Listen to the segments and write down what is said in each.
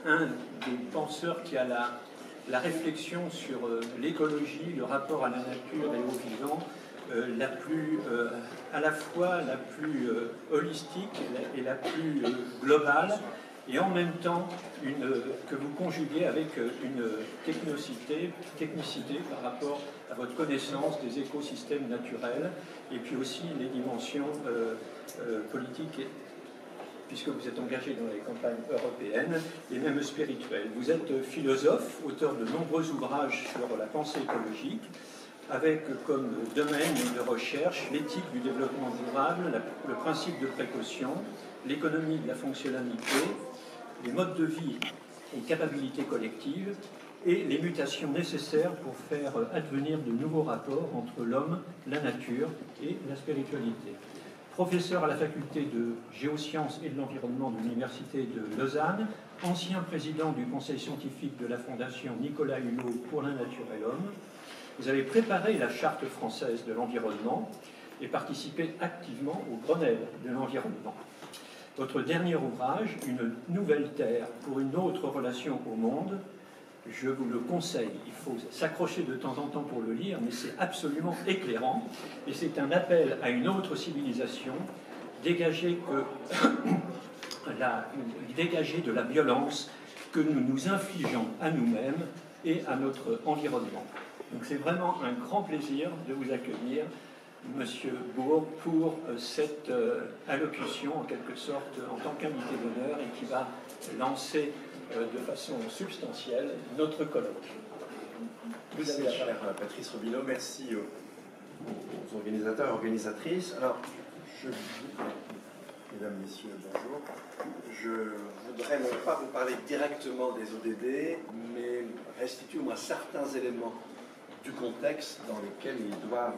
un des penseurs qui a la réflexion sur l'écologie, le rapport à la nature et au vivant, à la fois la plus holistique et la plus globale, et en même temps que vous conjuguez avec une technicité par rapport à votre connaissance des écosystèmes naturels, et puis aussi les dimensions politiques, puisque vous êtes engagé dans les campagnes européennes et même spirituelles. Vous êtes philosophe, auteur de nombreux ouvrages sur la pensée écologique, avec comme domaine de recherche l'éthique du développement durable, le principe de précaution, l'économie de la fonctionnalité, les modes de vie et capacités collectives, et les mutations nécessaires pour faire advenir de nouveaux rapports entre l'homme, la nature et la spiritualité. Professeur à la faculté de géosciences et de l'environnement de l'Université de Lausanne, ancien président du conseil scientifique de la Fondation Nicolas Hulot pour la nature et l'homme, vous avez préparé la charte française de l'environnement et participé activement au Grenelle de l'environnement. Votre dernier ouvrage, Une nouvelle terre pour une autre relation au monde, je vous le conseille. Il faut s'accrocher de temps en temps pour le lire, mais c'est absolument éclairant. Et c'est un appel à une autre civilisation, dégagée de la violence que nous nous infligeons à nous-mêmes et à notre environnement. Donc c'est vraiment un grand plaisir de vous accueillir, Monsieur Bourg, pour cette allocution, en quelque sorte, en tant qu'invité d'honneur, et qui va lancer de façon substantielle notre colloque. Vous avez la parole, Patrice Robineau. Merci aux organisateurs et organisatrices. Alors, mesdames, messieurs, bonjour. Je voudrais non pas vous parler directement des ODD, mais restituer au moins certains éléments du contexte dans lequel ils doivent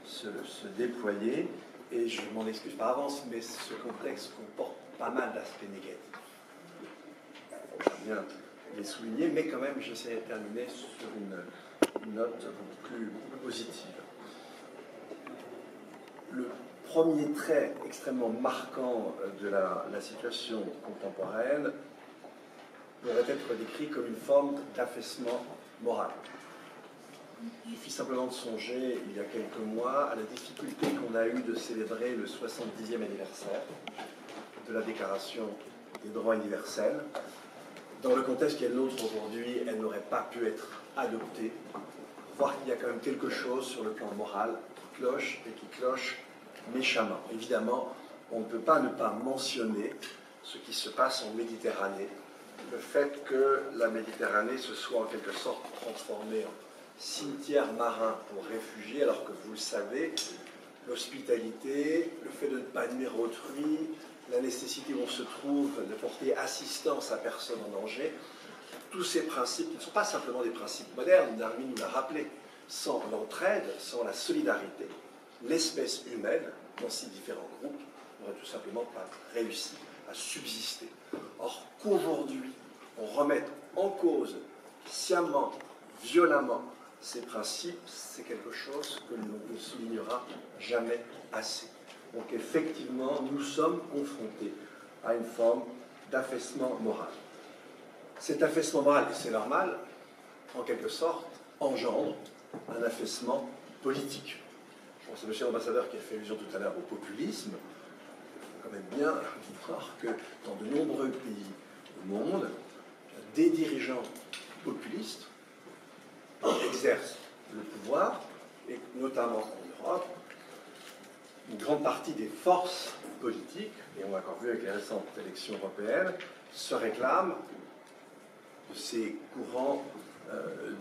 se déployer. Et je m'en excuse par avance, mais ce contexte comporte pas mal d'aspects négatifs. Je viens les souligner, mais quand même, j'essaie de terminer sur une note beaucoup plus positive. Le premier trait extrêmement marquant de la situation contemporaine pourrait être décrit comme une forme d'affaissement moral. Il suffit simplement de songer, il y a quelques mois, à la difficulté qu'on a eue de célébrer le 70e anniversaire de la Déclaration des droits universels. Dans le contexte qui est le nôtre aujourd'hui, elle n'aurait pas pu être adoptée. Voir qu'il y a quand même quelque chose sur le plan moral qui cloche, et qui cloche méchamment. Évidemment, on ne peut pas ne pas mentionner ce qui se passe en Méditerranée, le fait que la Méditerranée se soit en quelque sorte transformée en cimetière marin pour réfugiés, alors que vous le savez, l'hospitalité, le fait de ne pas nuire autrui, la nécessité où on se trouve de porter assistance à personne en danger, tous ces principes qui ne sont pas simplement des principes modernes, Darwin nous l'a rappelé, sans l'entraide, sans la solidarité, l'espèce humaine, dans ces différents groupes, n'aurait tout simplement pas réussi à subsister. Or, qu'aujourd'hui, on remette en cause sciemment, violemment, ces principes, c'est quelque chose que l'on ne soulignera jamais assez. Donc effectivement, nous sommes confrontés à une forme d'affaissement moral. Cet affaissement moral, et c'est normal, en quelque sorte, engendre un affaissement politique. Je pense à monsieur l'ambassadeur qui a fait allusion tout à l'heure au populisme. Il faut quand même bien voir que dans de nombreux pays du monde, des dirigeants populistes exercent le pouvoir, et notamment en Europe, une grande partie des forces politiques, et on l'a encore vu avec les récentes élections européennes, se réclament de ces courants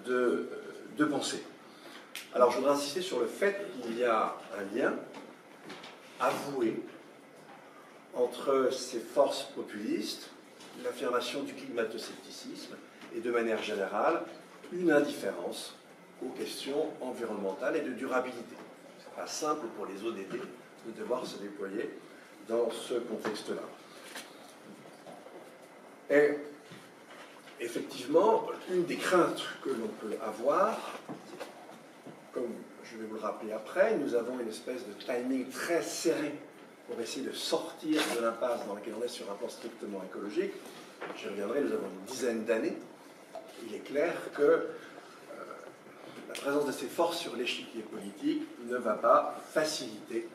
de pensée. Alors je voudrais insister sur le fait qu'il y a un lien avoué entre ces forces populistes, l'affirmation du climato-scepticisme et de manière générale une indifférence aux questions environnementales et de durabilité. Ce n'est pas simple pour les ODD de devoir se déployer dans ce contexte-là. Et effectivement, une des craintes que l'on peut avoir, comme je vais vous le rappeler après, nous avons une espèce de timing très serré pour essayer de sortir de l'impasse dans laquelle on est sur un plan strictement écologique. J'y reviendrai, nous avons une dizaine d'années. Il est clair que la présence de ces forces sur l'échiquier politique ne va pas faciliter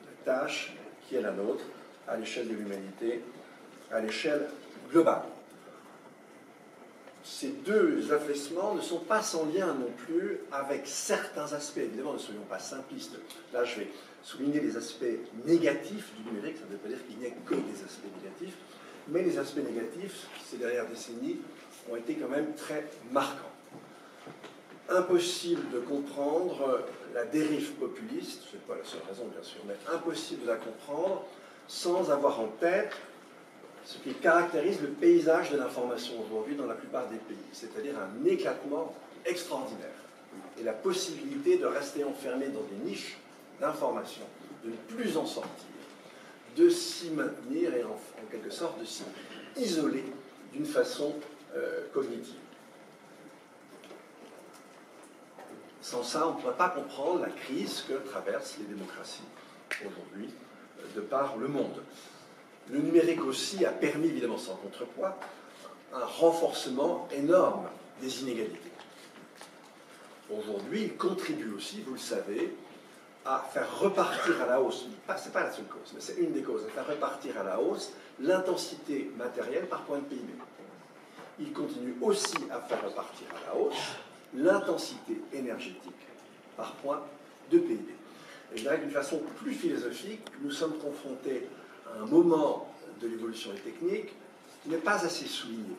la tâche qui est la nôtre à l'échelle de l'humanité, à l'échelle globale. Ces deux affaissements ne sont pas sans lien non plus avec certains aspects. Évidemment, ne soyons pas simplistes. Là, je vais souligner les aspects négatifs du numérique. Ça ne veut pas dire qu'il n'y a que des aspects négatifs. Mais les aspects négatifs, ces dernières décennies, ont été quand même très marquants. Impossible de comprendre la dérive populiste, ce n'est pas la seule raison bien sûr, mais impossible de la comprendre sans avoir en tête ce qui caractérise le paysage de l'information aujourd'hui dans la plupart des pays, c'est-à-dire un éclatement extraordinaire et la possibilité de rester enfermé dans des niches d'information, de ne plus en sortir, de s'y maintenir et en quelque sorte de s'y isoler d'une façon cognitive. Sans ça, on ne pourrait pas comprendre la crise que traversent les démocraties aujourd'hui de par le monde. Le numérique aussi a permis, évidemment sans contrepoids, un renforcement énorme des inégalités. Aujourd'hui, il contribue aussi, vous le savez, à faire repartir à la hausse, ce n'est pas la seule cause, mais c'est une des causes, à faire repartir à la hausse l'intensité matérielle par point de PIB. Il continue aussi à faire repartir à la hausse l'intensité énergétique par point de PIB. Et je dirais d'une façon plus philosophique, nous sommes confrontés à un moment de l'évolution des techniques qui n'est pas assez souligné.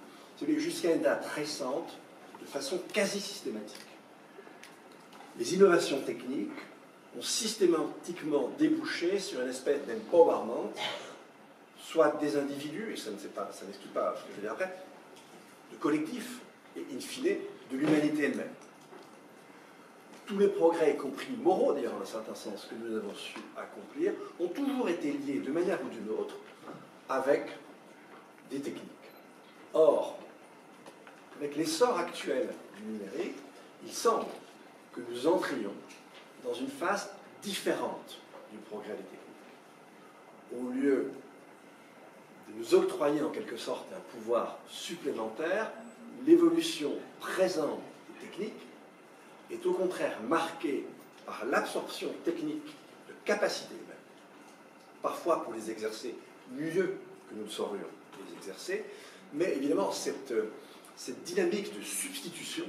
Jusqu'à une date récente, de façon quasi systématique. Les innovations techniques ont systématiquement débouché sur une espèce d'empowerment, soit des individus, et ça n'exclut pas ce que je vais dire après, de collectifs, et in fine, de l'humanité elle-même. Tous les progrès, y compris moraux d'ailleurs, en un certain sens, que nous avons su accomplir, ont toujours été liés, de manière ou d'une autre, avec des techniques. Or, avec l'essor actuel du numérique, il semble que nous entrions dans une phase différente du progrès des techniques. Au lieu de nous octroyer en quelque sorte un pouvoir supplémentaire, l'évolution présente des techniques est au contraire marquée par l'absorption technique de capacités humaines, parfois pour les exercer mieux que nous le saurions les exercer, mais évidemment cette dynamique de substitution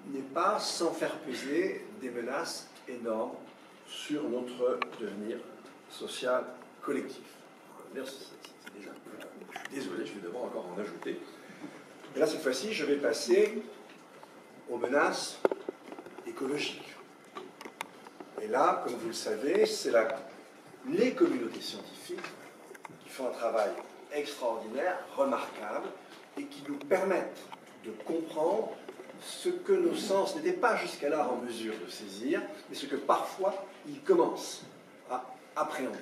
n'est pas sans faire peser des menaces énormes sur notre devenir social collectif. C'est déjà, je suis désolé, je vais devoir encore en ajouter. Et là, cette fois-ci, je vais passer aux menaces écologiques. Et là, comme vous le savez, c'est les communautés scientifiques qui font un travail extraordinaire, remarquable, et qui nous permettent de comprendre ce que nos sens n'étaient pas jusqu'à-là en mesure de saisir, mais ce que parfois ils commencent à appréhender.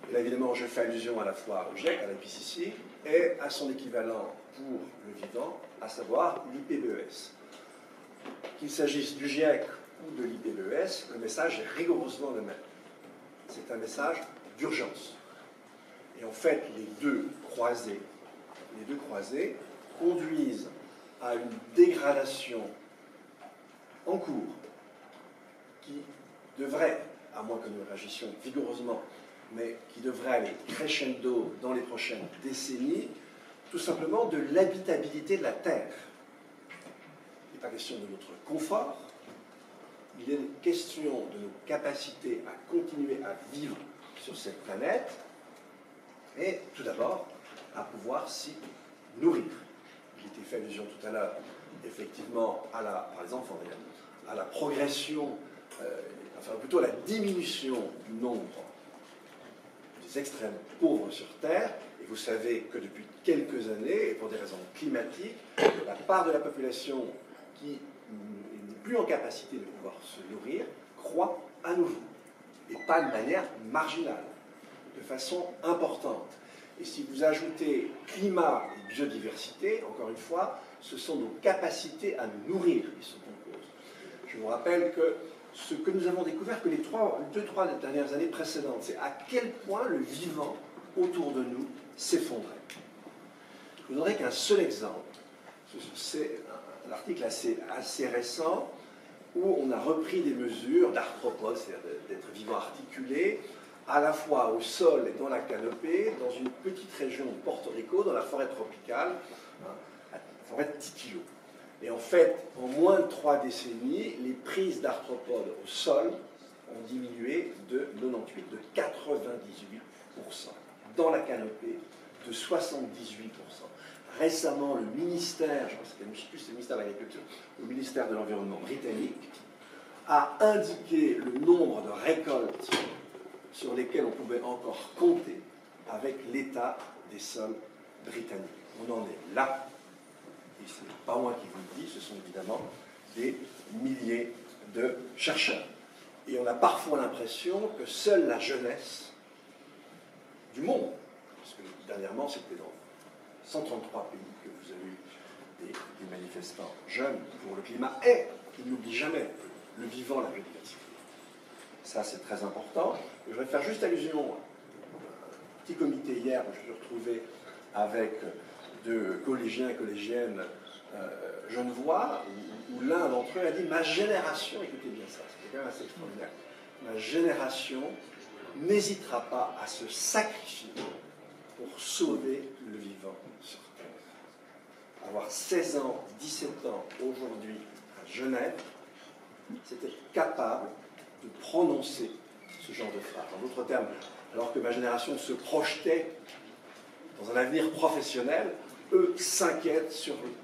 Et là, évidemment, je fais allusion à la fois au GIEC, à l'IPCC, et à son équivalent pour le vivant, à savoir l'IPBES. Qu'il s'agisse du GIEC ou de l'IPBES, le message est rigoureusement le même. C'est un message d'urgence. Et en fait, les deux croisés conduisent à une dégradation en cours qui devrait, à moins que nous réagissions vigoureusement, mais qui devrait aller crescendo dans les prochaines décennies, tout simplement de l'habitabilité de la Terre. Il n'est pas question de notre confort, il est question de nos capacités à continuer à vivre sur cette planète, et tout d'abord, à pouvoir s'y nourrir. Il était fait allusion tout à l'heure, effectivement, par exemple, à la progression, enfin plutôt à la diminution du nombre des extrêmes pauvres sur Terre. Et vous savez que depuis quelques années, et pour des raisons climatiques, la part de la population qui n'est plus en capacité de pouvoir se nourrir croît à nouveau. Et pas de manière marginale, de façon importante. Et si vous ajoutez climat et biodiversité, encore une fois, ce sont nos capacités à nous nourrir qui sont en cause. Je vous rappelle que ce que nous avons découvert que les 2-3 dernières années précédentes, c'est à quel point le vivant autour de nous s'effondrait. Je vous donnerai qu'un seul exemple. C'est un article assez récent où on a repris des mesures d'arthropode, c'est-à-dire d'être vivant articulé, à la fois au sol et dans la canopée, dans une petite région de Porto Rico, dans la forêt tropicale, la forêt de Titilo. Et en fait, en moins de 3 décennies, les prises d'arthropodes au sol ont diminué de 98, de 98%. Dans la canopée, de 78%. Récemment, le ministère, je pense que c'était plus le ministère de l'Agriculture, le ministère de l'Environnement britannique, a indiqué le nombre de récoltes sur lesquelles on pouvait encore compter avec l'état des sols britanniques. On en est là. Et ce n'est pas moi qui vous le dis, ce sont évidemment des milliers de chercheurs. Et on a parfois l'impression que seule la jeunesse du monde, parce que dernièrement c'était dans 133 pays que vous avez eu des manifestants jeunes pour le climat, et ils n'oublient jamais le vivant, la biodiversité. Ça c'est très important. Je vais faire juste allusion à un petit comité hier où je me suis retrouvé avec de collégiens et collégiennes genevois, où l'un d'entre eux a dit « Ma génération », écoutez bien ça, c'est quand même assez extraordinaire, « Ma génération n'hésitera pas à se sacrifier pour sauver le vivant sur Terre. » Avoir 16 ans, 17 ans aujourd'hui à Genève, c'était capable de prononcer ce genre de phrase. En d'autres termes, alors que ma génération se projetait dans un avenir professionnel, eux s'inquiètent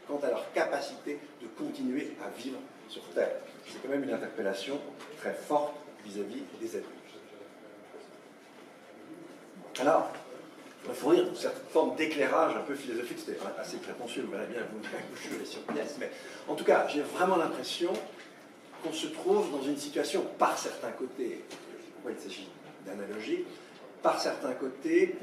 quant à leur capacité de continuer à vivre sur Terre. C'est quand même une interpellation très forte vis-à-vis des adultes. Alors, je vais fournir une certaine forme d'éclairage un peu philosophique, c'était assez prétentieux, vous verrez bien, je suis sur pièce, mais en tout cas, j'ai vraiment l'impression qu'on se trouve dans une situation, par certains côtés, pourquoi il s'agit d'analogie, par certains côtés,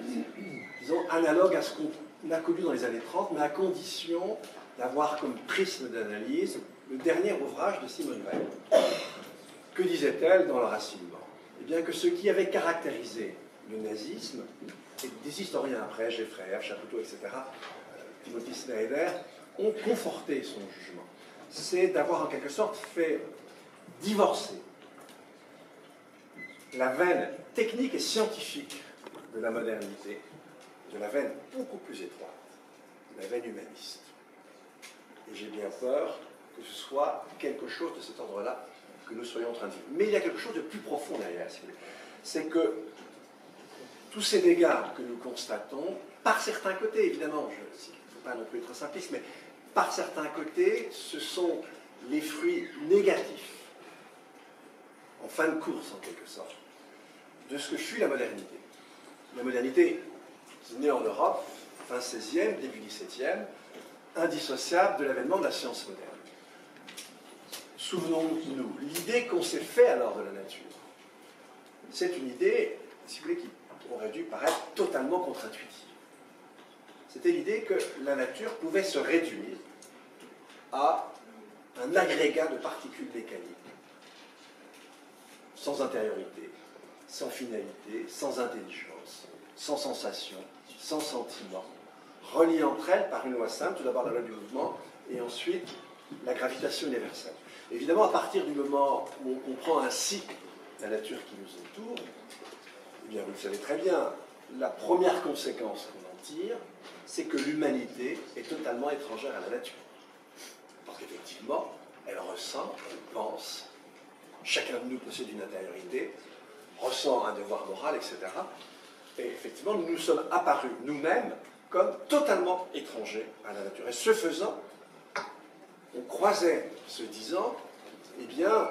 disons, analogue à ce qu'on a connu dans les années 30, mais à condition d'avoir comme prisme d'analyse le dernier ouvrage de Simone Weil. Que disait-elle dans Le Racinement? Eh bien que ce qui avait caractérisé le nazisme, et des historiens après, Geffrayer, Chapoutot, etc., Timothy Snyder, ont conforté son jugement. C'est d'avoir en quelque sorte fait divorcer la veine technique et scientifique de la modernité de la veine beaucoup plus étroite, la veine humaniste. Et j'ai bien peur que ce soit quelque chose de cet ordre-là que nous soyons en train de vivre. Mais il y a quelque chose de plus profond derrière, si vous voulez. C'est que tous ces dégâts que nous constatons, par certains côtés, évidemment, il ne faut pas non plus être simpliste, mais par certains côtés, ce sont les fruits négatifs, en fin de course en quelque sorte, de ce que fut la modernité. La modernité, née en Europe, fin 16e, début 17e, indissociable de l'avènement de la science moderne. Souvenons-nous, l'idée qu'on s'est fait alors de la nature, c'est une idée, si vous voulez, qui aurait dû paraître totalement contre-intuitive. C'était l'idée que la nature pouvait se réduire à un agrégat de particules mécaniques, sans intériorité, sans finalité, sans intelligence, sans sensation, sans sentiment, reliées entre elles par une loi simple, tout d'abord la loi du mouvement, et ensuite la gravitation universelle. Évidemment, à partir du moment où on comprend ainsi la nature qui nous entoure, eh bien, vous le savez très bien, la première conséquence qu'on en tire, c'est que l'humanité est totalement étrangère à la nature. Parce qu'effectivement, elle ressent, elle pense, chacun de nous possède une intériorité, ressent un devoir moral, etc. Et effectivement, nous nous sommes apparus nous-mêmes comme totalement étrangers à la nature. Et ce faisant, on croisait, se disant, eh bien,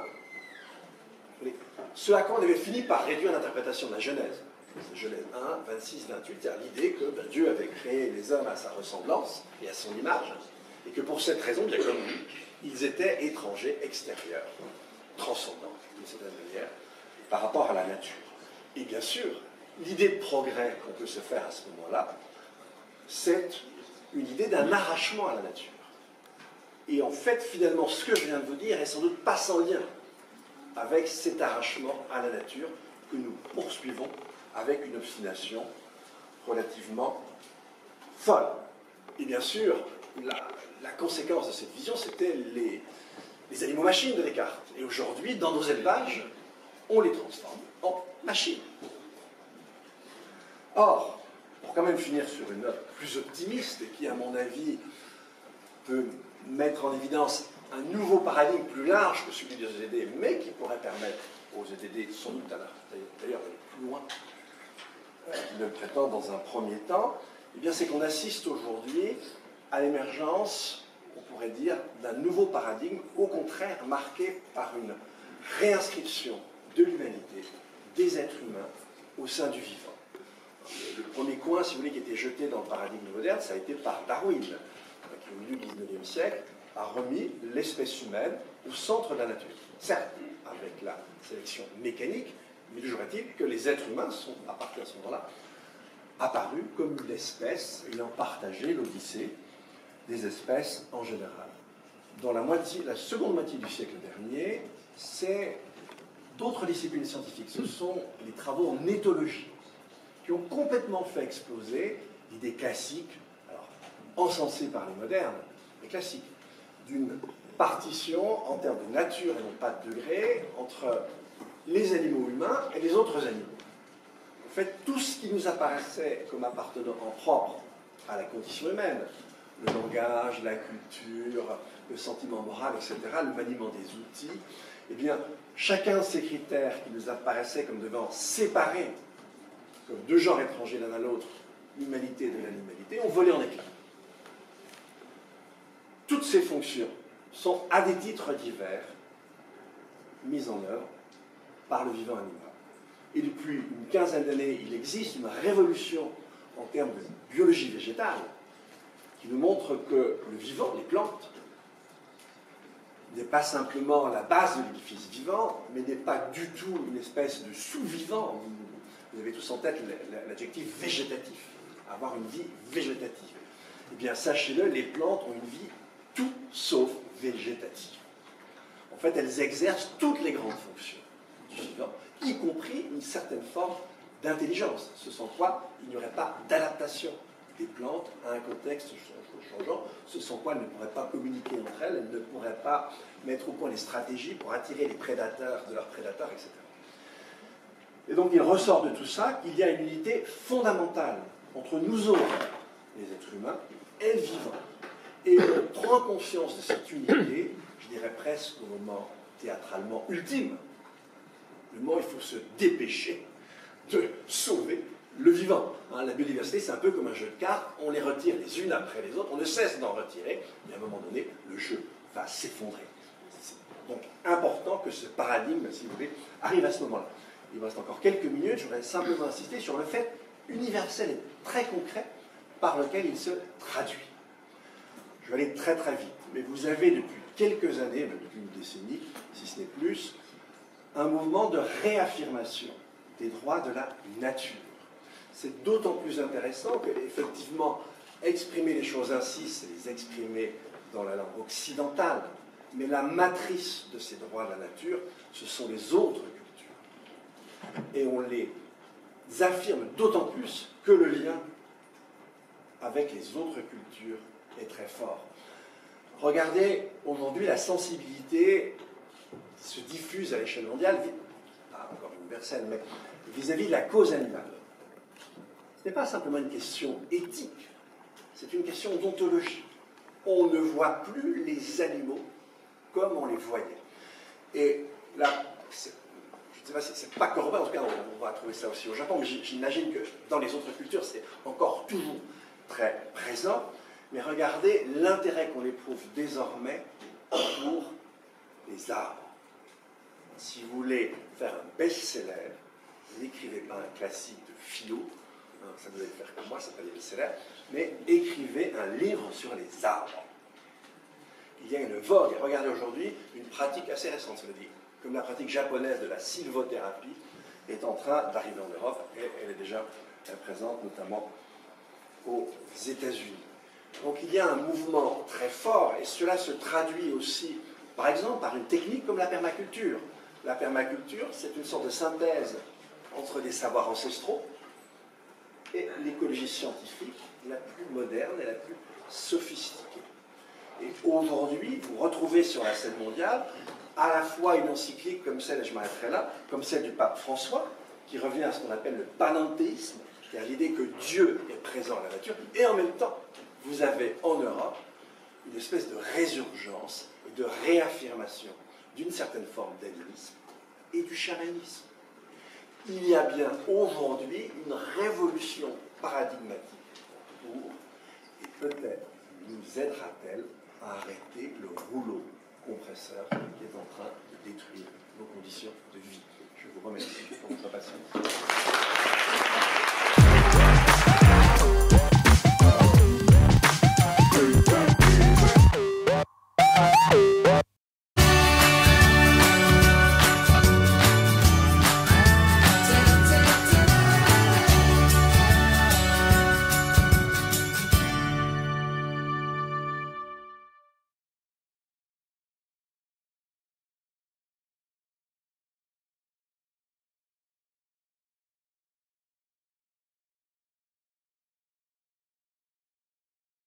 ce à quoi on avait fini par réduire l'interprétation de la Genèse. C'est Genèse 1, 26, 28, c'est-à-dire l'idée que Dieu avait créé les hommes à sa ressemblance et à son image, et que pour cette raison, bien comme lui, ils étaient étrangers, extérieurs, transcendants, d'une certaine manière, par rapport à la nature. Et bien sûr, l'idée de progrès qu'on peut se faire à ce moment-là, c'est une idée d'un arrachement à la nature. Et en fait, finalement, ce que je viens de vous dire est sans doute pas sans lien avec cet arrachement à la nature que nous poursuivons avec une obstination relativement folle. Et bien sûr, la conséquence de cette vision, c'était les animaux-machines de Descartes. Et aujourd'hui, dans nos élevages, on les transforme en machines. Or, pour quand même finir sur une note plus optimiste, et qui, à mon avis, peut mettre en évidence un nouveau paradigme plus large que celui des EDD, mais qui pourrait permettre aux EDD, sans doute d'ailleurs d'aller plus loin, qu'ils ne le prétendent dans un premier temps, eh bien, c'est qu'on assiste aujourd'hui à l'émergence, on pourrait dire, d'un nouveau paradigme, au contraire marqué par une réinscription de l'humanité, des êtres humains, au sein du vivant. Le premier coin, si vous voulez, qui était jeté dans le paradigme moderne, ça a été par Darwin, qui, au milieu du XIXe siècle, a remis l'espèce humaine au centre de la nature. Certes, avec la sélection mécanique, mais toujours est-il que les êtres humains sont, à partir de ce moment-là, apparus comme une espèce ayant partagé l'odyssée des espèces en général. Dans la seconde moitié du siècle dernier, c'est d'autres disciplines scientifiques. Ce sont les travaux en éthologie qui ont complètement fait exploser l'idée classique, alors encensée par les modernes, mais classique, d'une partition en termes de nature et non pas de degré entre les animaux humains et les autres animaux. En fait, tout ce qui nous apparaissait comme appartenant en propre à la condition humaine, le langage, la culture, le sentiment moral, etc., le maniement des outils, eh bien, chacun de ces critères qui nous apparaissaient comme devant séparer, comme deux genres étrangers l'un à l'autre, l'humanité de l'animalité, ont volé en éclats. Toutes ces fonctions sont, à des titres divers, mises en œuvre par le vivant animal. Et depuis une quinzaine d'années, il existe une révolution en termes de biologie végétale qui nous montre que le vivant, les plantes, n'est pas simplement la base de l'édifice vivant, mais n'est pas du tout une espèce de sous-vivant. Vous avez tous en tête l'adjectif végétatif, avoir une vie végétative. Eh bien, sachez-le, les plantes ont une vie tout sauf végétative. En fait, elles exercent toutes les grandes fonctions du vivant, y compris une certaine forme d'intelligence, ce sans quoi il n'y aurait pas d'adaptation des plantes à un contexte changeant, ce sans quoi elles ne pourraient pas communiquer entre elles, elles ne pourraient pas mettre au point les stratégies pour attirer les prédateurs de leurs prédateurs, etc. Et donc il ressort de tout ça qu'il y a une unité fondamentale entre nous autres, les êtres humains, et le vivant. Et on prend conscience de cette unité, je dirais presque au moment théâtralement ultime, le moment où il faut se dépêcher de sauver le vivant. Hein, la biodiversité, c'est un peu comme un jeu de cartes, on les retire les unes après les autres, on ne cesse d'en retirer, et à un moment donné, le jeu va s'effondrer. C'est donc important que ce paradigme, si vous voulez, arrive à ce moment-là. Il me reste encore quelques minutes, je voudrais simplement insister sur le fait universel et très concret par lequel il se traduit. Je vais aller très très vite, mais vous avez depuis quelques années, même depuis une décennie, si ce n'est plus, un mouvement de réaffirmation des droits de la nature. C'est d'autant plus intéressant qu'effectivement, exprimer les choses ainsi, c'est les exprimer dans la langue occidentale, mais la matrice de ces droits de la nature, ce sont les autres cultures. Et on les affirme d'autant plus que le lien avec les autres cultures est très fort. Regardez aujourd'hui la sensibilité qui se diffuse à l'échelle mondiale, pas encore universelle, mais vis-à-vis de la cause animale. Ce n'est pas simplement une question éthique, c'est une question d'ontologie. On ne voit plus les animaux comme on les voyait. Et là, je ne sais pas si c'est pas corrobé, en tout cas on va trouver ça aussi au Japon, mais j'imagine que dans les autres cultures c'est encore toujours très présent. Mais regardez l'intérêt qu'on éprouve désormais pour les arbres. Si vous voulez faire un best-seller, n'écrivez pas un classique de philo, hein, ça vous allez faire comme moi, ça s'appelle des best-sellers, mais écrivez un livre sur les arbres. Il y a une vogue, regardez aujourd'hui, une pratique assez récente, ça veut dire, comme la pratique japonaise de la sylvothérapie est en train d'arriver en Europe, et elle est déjà présente notamment aux États-Unis. Donc il y a un mouvement très fort, et cela se traduit aussi, par exemple, par une technique comme la permaculture. La permaculture, c'est une sorte de synthèse entre des savoirs ancestraux et l'écologie scientifique la plus moderne et la plus sophistiquée. Et aujourd'hui, vous retrouvez sur la scène mondiale à la fois une encyclique comme celle, et je m'arrêterai là, comme celle du pape François, qui revient à ce qu'on appelle le panenthéisme, c'est-à-dire l'idée que Dieu est présent dans la nature, et en même temps, vous avez en Europe une espèce de résurgence et de réaffirmation d'une certaine forme d'animisme et du chamanisme. Il y a bien aujourd'hui une révolution paradigmatique pour, et peut-être nous aidera-t-elle à arrêter le rouleau compresseur qui est en train de détruire nos conditions de vie. Je vous remercie pour votre patience.